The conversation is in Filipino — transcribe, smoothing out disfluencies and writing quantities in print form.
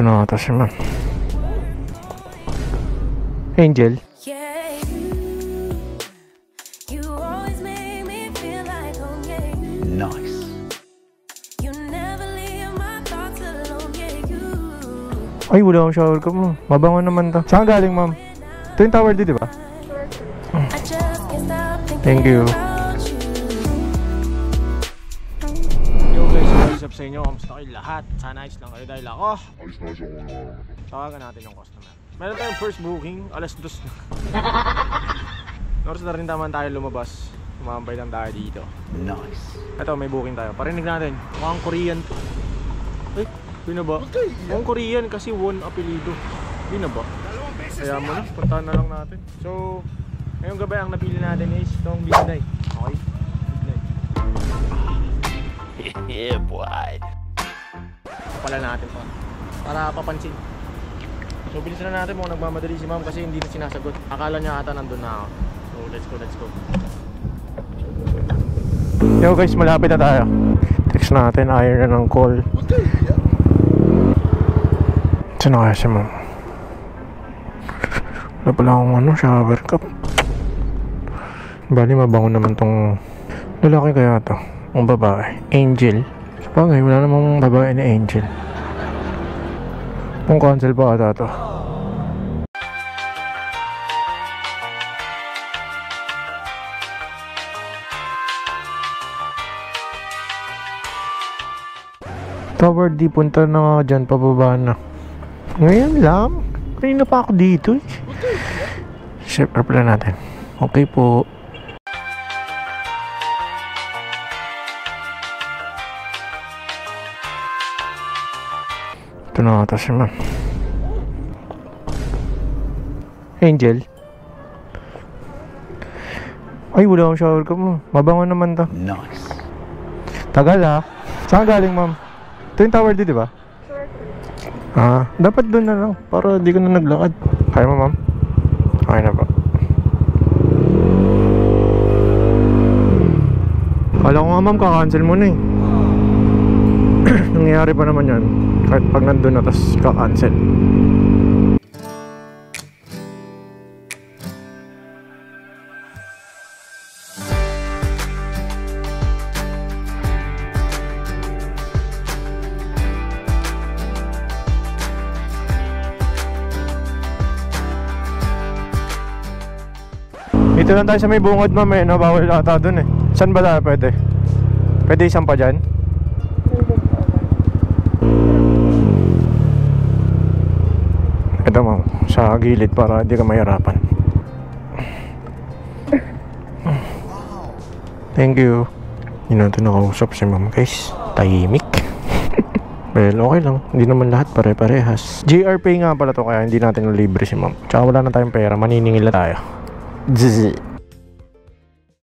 Ito na ata si ma'am. Angel. Nice. Ay, wala akong shower cup mo. Mabango naman to. Saan galing, ma'am? Ito yung tower D, di ba? Thank you. Yo guys, what's up sa inyo? Kamusta kayo lahat? Sana ayos lang kayo dahil ako. Ayos na siya ko. Tawagan natin yung customer. Meron tayong first booking, alas 2 na. North na rin naman tayo lumabas. Tumambay lang tayo dito. Nice. Ito, may booking tayo. Parinig natin. Mukhang Korean to. Ay, yun na ba? Mukhang Korean kasi won apelido. Yun na ba? Kaya mo na, puntahan na lang natin. So, ngayong gabi ang napili natin is itong Midnight. Okay? Midnight. Yeah, boy. Pala natin pa. Para papansin. So, bilisan na natin. Mukhang nagmamadali si ma'am kasi hindi na sinasagot. Akala niya ata nandun na ako. So, let's go, let's go. Yo guys, malapit na tayo. Text natin, ayaw na ng call. Saan na kaya si ma'am? Wala pala akong shower cup. Bali mabango naman tong lalaki kaya to. Ang babae, Angel. Sa bagay, wala namang babae ni Angel. Kung cancel pa ata to. Tower D, punta na nga dyan, pababa na. Ngayon lang. Kanina pa ako dito eh. Share pala natin. Okay po. Ito na ata si ma'am. Angel. Ay, wala akong shower cup mo. Mabango naman to. Nice. Tagal ha. Saan galing ma'am? Ito yung tower D, di ba? Dapat doon na lang para di ko na naglakad. Kaya mo ma'am? Okay na po. Kala ko nga ma'am kakancel mo na eh. Nangyayari pa naman yan kahit pag nandun na tas kakancel. Dito lang tayo sa may bungod ma'am eh, no? Bawal ata dun eh. Saan ba tayo pwede? Pwede isang pa dyan? Ito ma'am, sa gilid para hindi ka mahirapan. Thank you. Hindi natin nakausap si ma'am guys. Tahimik. Well, okay lang. Hindi naman lahat pare-parehas. JR Pay nga pala to kaya hindi natin nalibre si ma'am. Tsaka wala na tayong pera, maniningil na tayo. Zzz.